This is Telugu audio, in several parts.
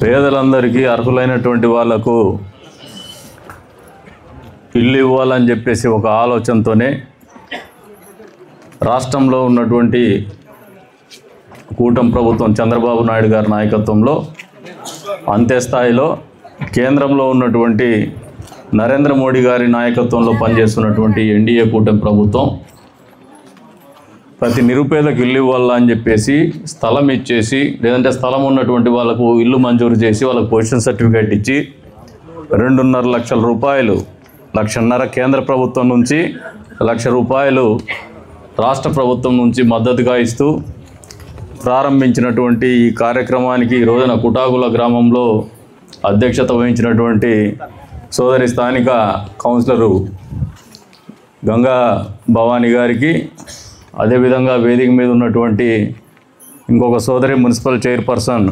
పేదలందరికీ అర్హులైనటువంటి వాళ్లకు ఇల్లు ఇవ్వాలని చెప్పేసి ఒక ఆలోచనతోనే రాష్ట్రంలో ఉన్నటువంటి కూటమి ప్రభుత్వం చంద్రబాబు నాయుడు గారి నాయకత్వంలో అంత్యస్థాయిలో కేంద్రంలో ఉన్నటువంటి నరేంద్ర మోడీ గారి నాయకత్వంలో పనిచేస్తున్నటువంటి ఎన్డీఏ కూటమి ప్రభుత్వం ప్రతి నిరుపేదకు ఇల్లు ఇవ్వాలని చెప్పేసి స్థలం ఇచ్చేసి లేదంటే స్థలం ఉన్నటువంటి వాళ్ళకు ఇల్లు మంజూరు చేసి వాళ్ళకు పొజిషన్ సర్టిఫికేట్ ఇచ్చి 2.5 లక్షల రూపాయలు 1.5 లక్ష కేంద్ర ప్రభుత్వం నుంచి 1 లక్ష రూపాయలు రాష్ట్ర ప్రభుత్వం నుంచి మద్దతుగా ఇస్తూ ప్రారంభించినటువంటి ఈ కార్యక్రమానికి ఈ రోజున కుటాగుల గ్రామంలో అధ్యక్షత వహించినటువంటి సోదరి స్థానిక కౌన్సిలరు గంగా భవానీ గారికి, అదేవిధంగా వేదిక మీద ఉన్నటువంటి ఇంకొక సోదరి మున్సిపల్ చైర్పర్సన్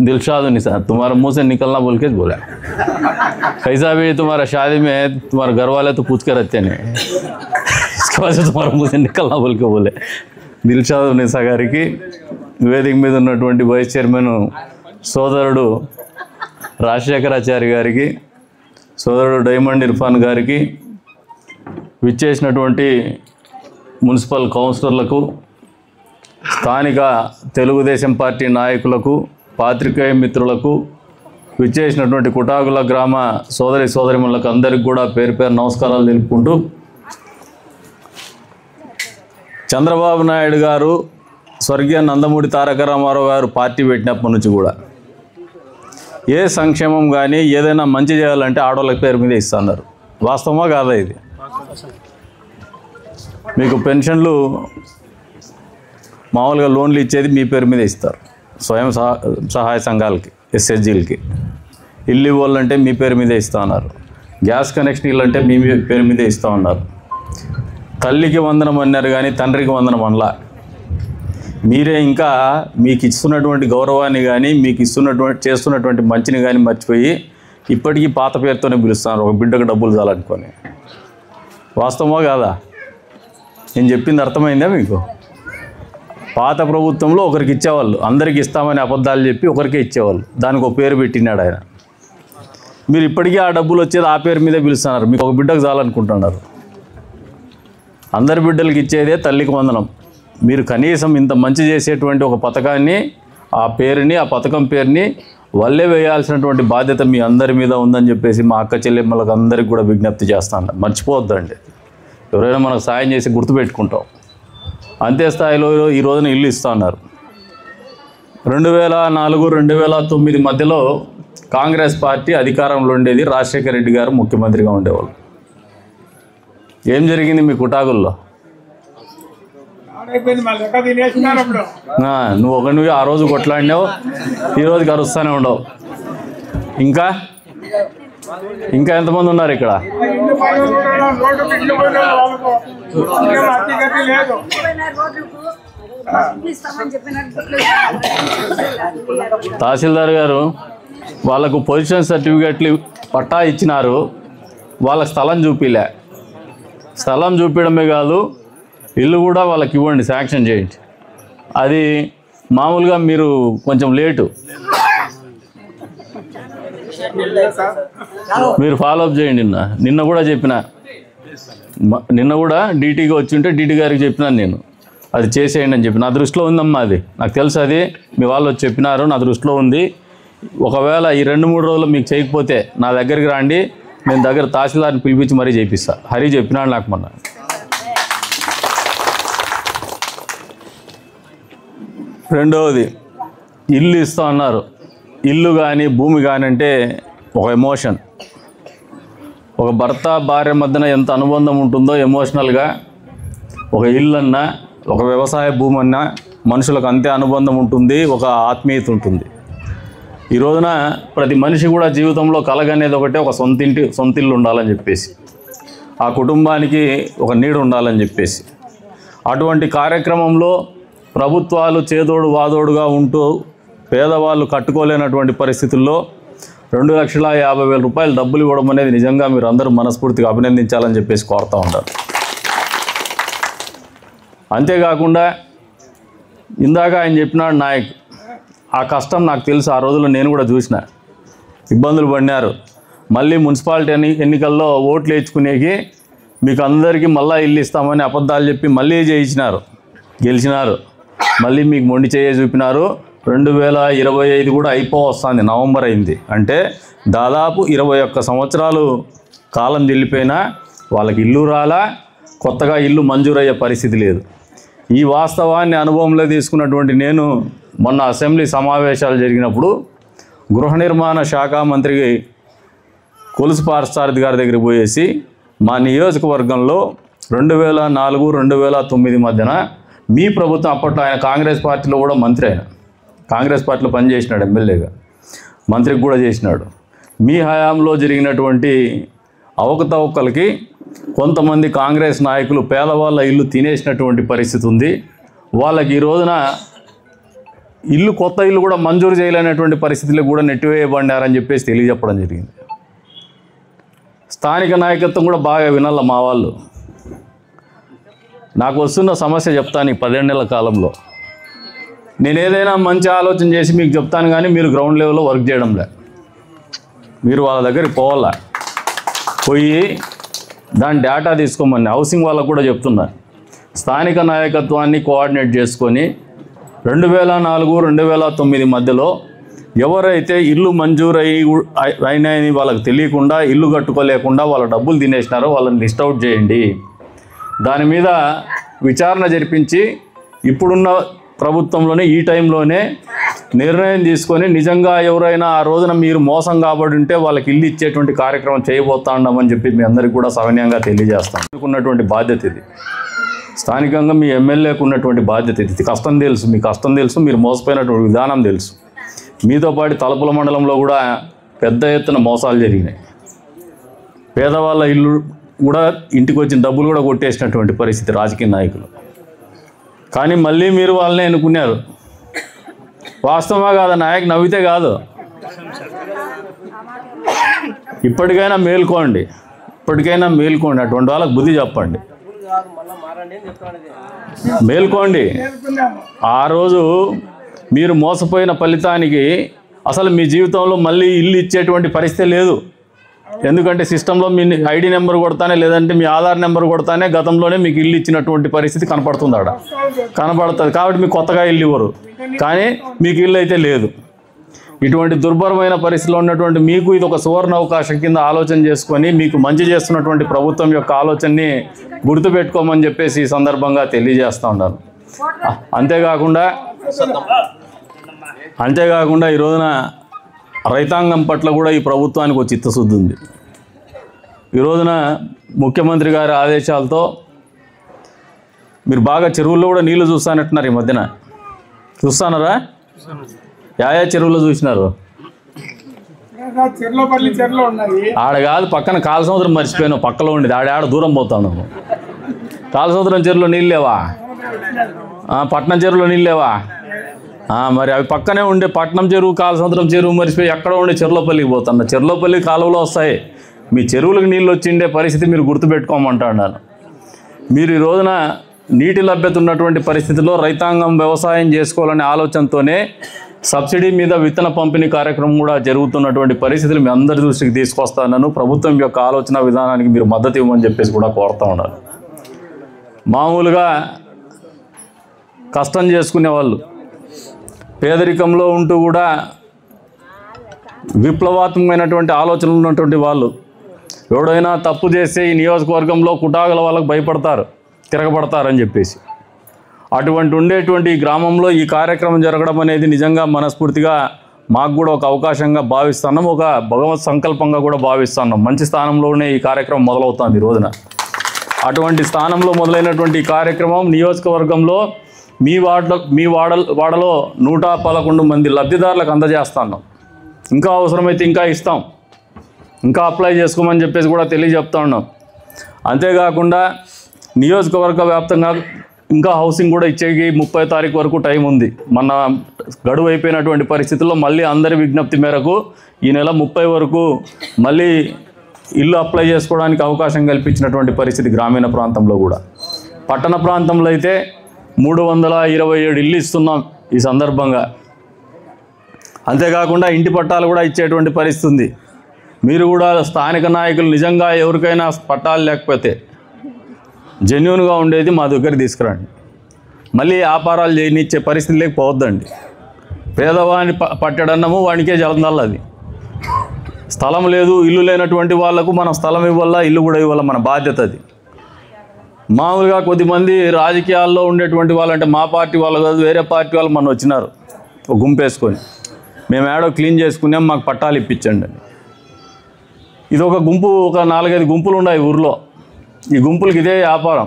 दिलशाद निसा, तुम्हारा मुँह से निकलना बोल के बोला कैसा भी तुम्हारा शादी में तुम्हारे घर वाले तो पूछ के रखते नहीं, इसके वजह से तुम्हारा मुँह से निकलना बोल के बोले दिलशाद निसा गाరికి వేదిక మీద ఉన్నటువంటి వైస్ చైర్మన్ సోదరుడు రాజశేఖరాచారి గారికి, సోదరుడు డైమండ్ ఇర్ఫాన్ గారికి, విచ్చేసినటువంటి మున్సిపల్ కౌన్సిలర్లకు, స్థానిక తెలుగుదేశం పార్టీ నాయకులకు, పాత్రికేయ మిత్రులకు, విచ్చేసినటువంటి కుటాగుల గ్రామ సోదరిమణులకు అందరికీ కూడా పేరు పేరు నమస్కారాలు తెలుపుకుంటూ, చంద్రబాబు నాయుడు గారు స్వర్గీయ నందమూరి తారక రామారావు గారు పార్టీ పెట్టినప్పటి నుంచి కూడా ఏ సంక్షేమం కానీ ఏదైనా మంచి చేయాలంటే ఆడవాళ్ళ పేరు మీద ఇస్తున్నారు. వాస్తవమా కాదా? ఇది మీకు పెన్షన్లు మామూలుగా లోన్లు ఇచ్చేది మీ పేరు మీద ఇస్తారు, స్వయం సహాయ సంఘాలకి, ఎస్హెచ్జీలకి. ఇల్లు ఇవ్వాలంటే మీ పేరు మీదే ఇస్తూ ఉన్నారు. గ్యాస్ కనెక్షన్ ఇల్లంటే మీ పేరు మీదే ఇస్తూ ఉన్నారు. తల్లికి వందనం అన్నారు కానీ తండ్రికి వందనం అనలా. మీరే ఇంకా మీకు ఇస్తున్నటువంటి గౌరవాన్ని కానీ మీకు చేస్తున్నటువంటి మంచిని కానీ మర్చిపోయి ఇప్పటికీ పాత పేరుతోనే పిలుస్తున్నారు, ఒక బిడ్డకు డబ్బులు చాలనుకొని. వాస్తవమా కాదా? నేను చెప్పింది అర్థమైందా మీకు? పాత ప్రభుత్వంలో ఒకరికి ఇచ్చేవాళ్ళు, అందరికి ఇస్తామని అబద్ధాలు చెప్పి ఒకరికే ఇచ్చేవాళ్ళు, దానికి ఒక పేరు పెట్టినాడు ఆయన. మీరు ఇప్పటికీ ఆ డబ్బులు వచ్చేది ఆ పేరు మీదే పిలుస్తున్నారు, మీకు ఒక బిడ్డకు చాలనుకుంటున్నారు. అందరి బిడ్డలకి ఇచ్చేదే తల్లికి వందనం. మీరు కనీసం ఇంత మంచి చేసేటువంటి ఒక పథకాన్ని, ఆ పేరుని, ఆ పథకం పేరుని వల్లే వేయాల్సినటువంటి బాధ్యత మీ అందరి మీద ఉందని చెప్పేసి మా అక్క చెల్లెమ్మలకు అందరికి కూడా విజ్ఞప్తి చేస్తాను. మర్చిపోవద్దండి, ఎవరైనా మనకు సాయం చేసి గుర్తుపెట్టుకుంటాం. అంత్యస్థాయిలో ఈ రోజున ఇల్లు ఇస్తూ ఉన్నారు. 2004-2009 మధ్యలో కాంగ్రెస్ పార్టీ అధికారంలో ఉండేది, రాజశేఖర రెడ్డి గారు ముఖ్యమంత్రిగా ఉండేవాళ్ళు. ఏం జరిగింది మీ కుటాగుల్లో? నువ్వు ఒకటి ఆ రోజు కొట్లాడినావు, ఈ రోజుకి అరుస్తూనే ఉండవు. ఇంకా ఎంతమంది ఉన్నారు ఇక్కడ? తహసీల్దార్ గారు వాళ్ళకు పొజిషన్ సర్టిఫికేట్లు పట్టా ఇచ్చినారు, వాళ్ళకి స్థలం చూపిలే. స్థలం చూపించడమే కాదు, ఇల్లు కూడా వాళ్ళకి ఇవ్వండి, శాంక్షన్ చేయండి. అది మామూలుగా మీరు కొంచెం లేటు, మీరు ఫాలోఅప్ చేయండి. నిన్న కూడా చెప్పిన, నిన్న కూడా డీటీగా వచ్చి ఉంటే డీటీ గారికి చెప్పినాను నేను, అది చేసేయండి అని చెప్పి. నా దృష్టిలో ఉందమ్మా, అది నాకు తెలుసు, అది మీ వాళ్ళు వచ్చి చెప్పినారు, నా దృష్టిలో ఉంది. ఒకవేళ ఈ 2-3 రోజులు మీకు చేయకపోతే నా దగ్గరికి రండి, నేను దగ్గర తహసీల్దార్ని పిలిపించి మరీ చేపిస్తా. హరి చెప్పినాడు నాకు మొన్న. రెండవది, ఇల్లు ఇస్తా అన్నారు. ఇల్లు కానీ భూమి కానీ అంటే ఒక ఎమోషన్. ఒక భర్త భార్య మధ్యన ఎంత అనుబంధం ఉంటుందో ఎమోషనల్గా, ఒక ఇల్లు అన్నా ఒక వ్యవసాయ భూమి అన్నా మనుషులకు అంతే అనుబంధం ఉంటుంది, ఒక ఆత్మీయత ఉంటుంది. ఈ రోజున ప్రతి మనిషి కూడా జీవితంలో కలగనేది ఒకటే, ఒక సొంత ఇల్లు ఉండాలని చెప్పేసి, ఆ కుటుంబానికి ఒక నీడ ఉండాలని చెప్పేసి. అటువంటి కార్యక్రమంలో ప్రభుత్వాలు చేదోడు వాదోడుగా ఉంటూ పేదవాళ్ళు కట్టుకోలేనటువంటి పరిస్థితుల్లో 2,50,000 రూపాయలు డబ్బులు ఇవ్వడం అనేది నిజంగా మీరు అందరూ మనస్ఫూర్తిగా అభినందించాలని చెప్పేసి కోరుతూ ఉంటారు. అంతేకాకుండా ఇందాక ఆయన చెప్పినాడు నాయక్, ఆ కష్టం నాకు తెలుసు, ఆ రోజుల్లో నేను కూడా చూసిన, ఇబ్బందులు పడినారు. మళ్ళీ మున్సిపాలిటీ ఎన్నికల్లో ఓట్లు వేయించుకునేకి మీకు అందరికీ మళ్ళీ ఇల్లు ఇస్తామని అబద్ధాలు చెప్పి మళ్ళీ చేయించినారు, గెలిచినారు. మళ్ళీ మీకు మొండి చేయ చూపినారు. 2025 కూడా వస్తుంది, నవంబర్ అయింది అంటే దాదాపు 21 సంవత్సరాలు కాలం వెళ్ళిపోయినా వాళ్ళకి ఇల్లు రాలా, కొత్తగా ఇల్లు మంజూరయ్యే పరిస్థితి లేదు. ఈ వాస్తవాన్ని అనుభవంలో తీసుకున్నటువంటి నేను మొన్న అసెంబ్లీ సమావేశాలు జరిగినప్పుడు గృహ నిర్మాణ శాఖ మంత్రి కొలుసు పార్థసారథి గారి దగ్గరికి పోయేసి మా నియోజకవర్గంలో 2004-2009 మధ్యన మీ ప్రభుత్వం, అప్పట్లో ఆయన కాంగ్రెస్ పార్టీలో కూడా మంత్రి, ఆయన కాంగ్రెస్ పార్టీలో పనిచేసినాడు, ఎమ్మెల్యేగా మంత్రికి కూడా చేసినాడు. మీ హయాంలో జరిగినటువంటి అవకతవకలకి కొంతమంది కాంగ్రెస్ నాయకులు పేదవాళ్ళ ఇల్లు తినేసినటువంటి పరిస్థితి ఉంది. వాళ్ళకి ఈ రోజున కొత్త ఇల్లు కూడా మంజూరు చేయలేనటువంటి పరిస్థితులు కూడా నెట్టివేయబడినారని చెప్పేసి తెలియజెప్పడం జరిగింది. స్థానిక నాయకత్వం కూడా బాగా వినాల. మా వాళ్ళు నాకు వస్తున్న సమస్య చెప్తాను. ఈ 17 నెలల కాలంలో నేను ఏదైనా మంచి ఆలోచన చేసి మీకు చెప్తాను, కానీ మీరు గ్రౌండ్ లెవెల్లో వర్క్ చేయడంలే. మీరు వాళ్ళ దగ్గరికి పోవాలా, పోయి దాని డేటా తీసుకోమని హౌసింగ్ వాళ్ళకు కూడా చెప్తున్నా. స్థానిక నాయకత్వాన్ని కోఆర్డినేట్ చేసుకొని 2004-2009 మధ్యలో ఎవరైతే ఇల్లు మంజూరు అయినాయని వాళ్ళకి తెలియకుండా, ఇల్లు కట్టుకోలేకుండా వాళ్ళ డబ్బులు తినేసినారో వాళ్ళని లిస్ట్ అవుట్ చేయండి. దాని మీద విచారణ జరిపించి ఇప్పుడున్న ప్రభుత్వంలోనే ఈ టైంలోనే నిర్ణయం తీసుకొని నిజంగా ఎవరైనా ఆ రోజున మీరు మోసం కాబట్టి ఉంటే వాళ్ళకి ఇల్లు ఇచ్చేటువంటి కార్యక్రమం చేయబోతా ఉన్నామని చెప్పి మీ అందరికీ కూడా సవినయంగా తెలియజేస్తాం. ఉన్నటువంటి బాధ్యత ఇది, స్థానికంగా మీ ఎమ్మెల్యేకు ఉన్నటువంటి బాధ్యత ఇది. కష్టం తెలుసు, మీ కష్టం తెలుసు, మీరు మోసపోయినటువంటి విధానం తెలుసు. మీతో పాటు తలుపుల మండలంలో కూడా పెద్ద ఎత్తున మోసాలు జరిగినాయి. పేదవాళ్ళ ఇల్లు కూడా ఇంటికి వచ్చిన డబ్బులు కూడా కొట్టేసినటువంటి పరిస్థితి రాజకీయ నాయకులు. కానీ మళ్ళీ మీరు వాళ్ళని ఎన్నుకున్నారు. వాస్తవమా కాదా? నాయక్ నవ్వితే కాదు. ఇప్పటికైనా మేల్కోండి, అటువంటి వాళ్ళకి బుద్ధి చెప్పండి, మేల్కోండి. ఆ రోజు మీరు మోసపోయిన ఫలితానికి అసలు మీ జీవితంలో మళ్ళీ ఇల్లు ఇచ్చేటువంటి పరిస్థితి లేదు. ఎందుకంటే సిస్టంలో మీ ఐడి నెంబర్ కొడతానే, లేదంటే మీ ఆధార్ నెంబర్ కొడతానే గతంలోనే మీకు ఇల్లు ఇచ్చినటువంటి పరిస్థితి కనపడుతుంది, కనపడుతుంది. కాబట్టి మీకు కొత్తగా ఇల్లు ఇవ్వరు, కానీ మీకు ఇల్లు అయితే లేదు. ఇటువంటి దుర్భరమైన పరిస్థితిలో ఉన్నటువంటి మీకు ఇది ఒక సువర్ణ అవకాశం కింద ఆలోచన చేసుకొని మీకు మంచి చేస్తున్నటువంటి ప్రభుత్వం యొక్క ఆలోచనని గుర్తుపెట్టుకోమని చెప్పేసి ఈ సందర్భంగా తెలియజేస్తూ ఉన్నాను. అంతేకాకుండా ఈ రోజున రైతాంగం పట్ల కూడా ఈ ప్రభుత్వానికి ఒక చిత్తశుద్ధి ఉంది. ఈ రోజున ముఖ్యమంత్రి గారి ఆదేశాలతో మీరు బాగా చెరువుల్లో కూడా నీళ్లు చూస్తానంటున్నారు. ఈ మధ్యన చూస్తానరా? యా చెరువులో చూసినారు? ఆడ కాదు, పక్కన కాళసముద్రం మర్చిపోయాను, పక్కలో ఉండేది ఆడ దూరం పోతాను. కాళసముద్రం చెరువులో నీళ్ళు లేవా? పట్నం చెరువులో నీళ్ళు లేవా? మరి అవి పక్కనే ఉండే పట్నం చెరువు, కాళసముద్రం చెరువు మర్చిపోయి ఎక్కడ ఉండే చెర్లోపల్లికి పోతున్నా. చెర్లోపల్లి కాలువలో వస్తాయి. మీ చెరువులకు నీళ్ళు వచ్చిండే పరిస్థితి మీరు గుర్తుపెట్టుకోమంటున్నాను. మీరు ఈ రోజున నీటి లభ్యత ఉన్నటువంటి పరిస్థితిలో రైతాంగం వ్యవసాయం చేసుకోవాలనే ఆలోచనతోనే సబ్సిడీ మీద విత్తన పంపిణీ కార్యక్రమం కూడా జరుగుతున్నటువంటి పరిస్థితులు మీ అందరి దృష్టికి తీసుకొస్తాను. ప్రభుత్వం యొక్క ఆలోచన విధానానికి మీరు మద్దతు ఇవ్వమని చెప్పేసి కూడా కోరుతూ ఉన్నారు. మామూలుగా కష్టం చేసుకునే వాళ్ళు, పేదరికంలో ఉంటూ కూడా విప్లవాత్మకమైనటువంటి ఆలోచనలు ఉన్నటువంటి వాళ్ళు ఎవడైనా తప్పు చేస్తే ఈ నియోజకవర్గంలో కుటాగల వాళ్ళకు భయపడతారు, తిరగబడతారని చెప్పేసి అటువంటి ఉండేటువంటి ఈ గ్రామంలో ఈ కార్యక్రమం జరగడం అనేది నిజంగా మనస్ఫూర్తిగా మాకు కూడా ఒక అవకాశంగా భావిస్తున్నాం, ఒక భగవత్ సంకల్పంగా కూడా భావిస్తున్నాం. మంచి స్థానంలోనే ఈ కార్యక్రమం మొదలవుతుంది ఈ రోజున. అటువంటి స్థానంలో మొదలైనటువంటి ఈ కార్యక్రమం నియోజకవర్గంలో మీ వాడలో 111 మంది లబ్ధిదారులకు అందజేస్తున్నాం. ఇంకా అవసరమైతే ఇంకా ఇస్తాం, ఇంకా అప్లై చేసుకోమని చెప్పేసి కూడా తెలియజెప్తా ఉన్నాం. అంతేకాకుండా నియోజకవర్గ వ్యాప్తంగా ఇంకా హౌసింగ్ కూడా ఇచ్చేకి 30 తారీఖు వరకు టైం ఉంది. మన గడువు అయిపోయినటువంటి పరిస్థితుల్లో మళ్ళీ అందరి విజ్ఞప్తి మేరకు ఈ నెల 30 వరకు మళ్ళీ ఇల్లు అప్లై చేసుకోవడానికి అవకాశం కల్పించినటువంటి పరిస్థితి గ్రామీణ ప్రాంతంలో కూడా. పట్టణ ప్రాంతంలో అయితే 327 ఇల్లు ఇస్తున్నాం ఈ సందర్భంగా. అంతేకాకుండా ఇంటి పట్టాలు కూడా ఇచ్చేటువంటి పరిస్థితి ఉంది. మీరు కూడా స్థానిక నాయకులు నిజంగా ఎవరికైనా పట్టాలు లేకపోతే జెన్యూన్గా ఉండేది మా దగ్గర తీసుకురండి. మళ్ళీ వ్యాపారాలు చేయనిచ్చే పరిస్థితి లేకపోవద్దండి. పేదవాడిని పట్టడన్నము వానికే జలందాలి. అది స్థలం లేదు, ఇల్లు లేనటువంటి వాళ్లకు మనం స్థలం ఇవ్వాలా, ఇల్లు కూడా ఇవ్వాలా, మన బాధ్యత అది. మామూలుగా కొద్దిమంది రాజకీయాల్లో ఉండేటువంటి వాళ్ళంటే మా పార్టీ వాళ్ళు కాదు, వేరే పార్టీ వాళ్ళు మన వచ్చినారు ఒక గుంపేసుకొని, మేము ఏడో క్లీన్ చేసుకున్నాం మాకు పట్టాలు ఇప్పించండి అని. ఇది ఒక గుంపు, ఒక 4-5 గుంపులు ఉన్నాయి ఊర్లో. ఈ గుంపులకి ఇదే వ్యాపారం.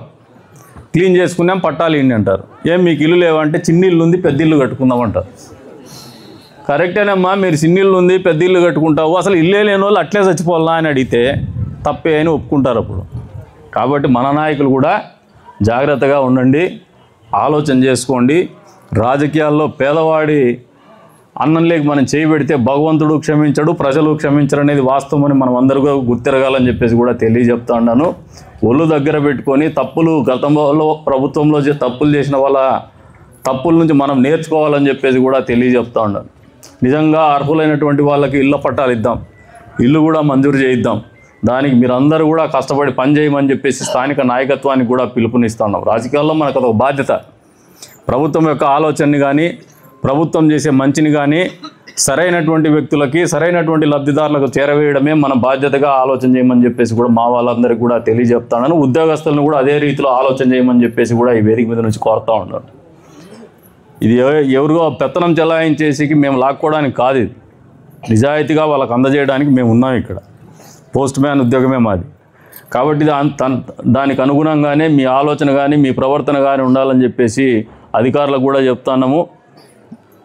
క్లీన్ చేసుకున్నాం పట్టాలు ఇండి అంటారు. ఏం మీకు ఇల్లు లేవంటే చిన్న ఇల్లు ఉంది పెద్ద ఇల్లు కట్టుకుందామంటారు. కరెక్టేనమ్మా, మీరు చిన్న ఇల్లు ఉంది పెద్ద ఇల్లు కట్టుకుంటావు, అసలు ఇల్లే లేని వాళ్ళు అట్లే చచ్చిపోవాలా అని అడిగితే తప్పే అని ఒప్పుకుంటారు అప్పుడు. కాబట్టి మన నాయకులు కూడా జాగ్రత్తగా ఉండండి, ఆలోచన చేసుకోండి. రాజకీయాల్లో పేదవాడి అన్నం లేక మనం చేయబెడితే భగవంతుడు క్షమించడు, ప్రజలు క్షమించరు అనేది వాస్తవం అని మనం అందరూ గుర్తిరగాలని చెప్పేసి కూడా తెలియజెప్తా ఉన్నాను. ఒళ్ళు దగ్గర పెట్టుకొని గతంలో ప్రభుత్వంలో తప్పులు చేసిన వాళ్ళ తప్పుల నుంచి మనం నేర్చుకోవాలని చెప్పేసి కూడా తెలియజెప్తా ఉన్నాను. నిజంగా అర్హులైనటువంటి వాళ్ళకి ఇళ్ళ పట్టాలు ఇద్దాం, ఇల్లు కూడా మంజూరు చేయిద్దాం. దానికి మీరందరూ కూడా కష్టపడి పని చేయమని చెప్పేసి స్థానిక నాయకత్వానికి కూడా పిలుపునిస్తా ఉన్నాం. రాజకీయాల్లో మనకు అదొక బాధ్యత. ప్రభుత్వం యొక్క ఆలోచనని కానీ ప్రభుత్వం చేసే మంచిని కానీ సరైనటువంటి వ్యక్తులకి సరైనటువంటి లబ్ధిదారులకు చేరవేయడమే మన బాధ్యతగా ఆలోచన చేయమని చెప్పేసి కూడా మా వాళ్ళందరికీ కూడా తెలియజెప్తాను. ఉద్యోగస్తులను కూడా అదే రీతిలో ఆలోచన చేయమని చెప్పేసి కూడా ఈ వేదిక మీద నుంచి కోరుతూ ఉన్నాను. ఇది ఎవరిగో పెత్తనం చెలాయించేసి మేము లాక్కోవడానికి కాదు, ఇది నిజాయితీగా వాళ్ళకు అందజేయడానికి మేము ఉన్నాం. ఇక్కడ పోస్ట్ మ్యాన్ ఉద్యోగమే మాది. కాబట్టి దానికి అనుగుణంగానే మీ ఆలోచన కానీ మీ ప్రవర్తన కానీ ఉండాలని చెప్పేసి అధికారులకు కూడా చెప్తున్నాము.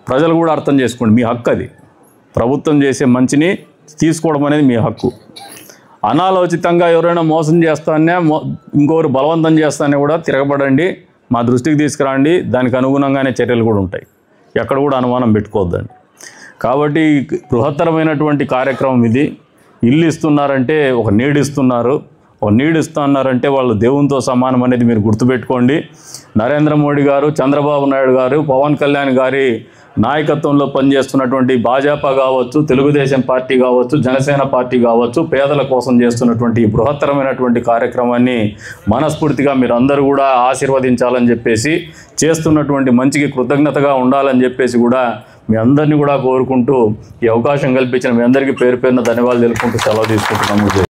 ప్రజలు కూడా అర్థం చేసుకోండి, మీ హక్కు అది. ప్రభుత్వం చేసే మంచిని తీసుకోవడం అనేది మీ హక్కు. అనాలోచితంగా ఎవరైనా మోసం చేస్తానే ఇంకొకరు బలవంతం చేస్తానే కూడా తిరగబడండి, మా దృష్టికి తీసుకురండి. దానికి అనుగుణంగానే చర్యలు కూడా ఉంటాయి, ఎక్కడ కూడా అనుమానం పెట్టుకోవద్దండి. కాబట్టి బృహత్తరమైనటువంటి కార్యక్రమం ఇది. ఇల్లు ఇస్తున్నారంటే ఒక నీడు ఇస్తున్నారు, ఒక నీడు ఇస్తున్నారంటే వాళ్ళు దేవునితో సమానం అనేది మీరు గుర్తుపెట్టుకోండి. నరేంద్ర మోడీ గారు, చంద్రబాబు నాయుడు గారు, పవన్ కళ్యాణ్ గారి నాయకత్వంలో పనిచేస్తున్నటువంటి భాజపా కావచ్చు, తెలుగుదేశం పార్టీ కావచ్చు, జనసేన పార్టీ కావచ్చు, పేదల కోసం చేస్తున్నటువంటి ఈ బృహత్తరమైనటువంటి కార్యక్రమాన్ని మనస్ఫూర్తిగా మీరు అందరూ కూడా ఆశీర్వదించాలని చెప్పేసి, చేస్తున్నటువంటి మంచికి కృతజ్ఞతగా ఉండాలని చెప్పేసి కూడా మీ అందరినీ కూడా కోరుకుంటూ ఈ అవకాశం కల్పించిన మీ అందరికీ పేరు పేరున ధన్యవాదాలు తెలుపుకుంటూ సెలవు తీసుకుంటున్నాము.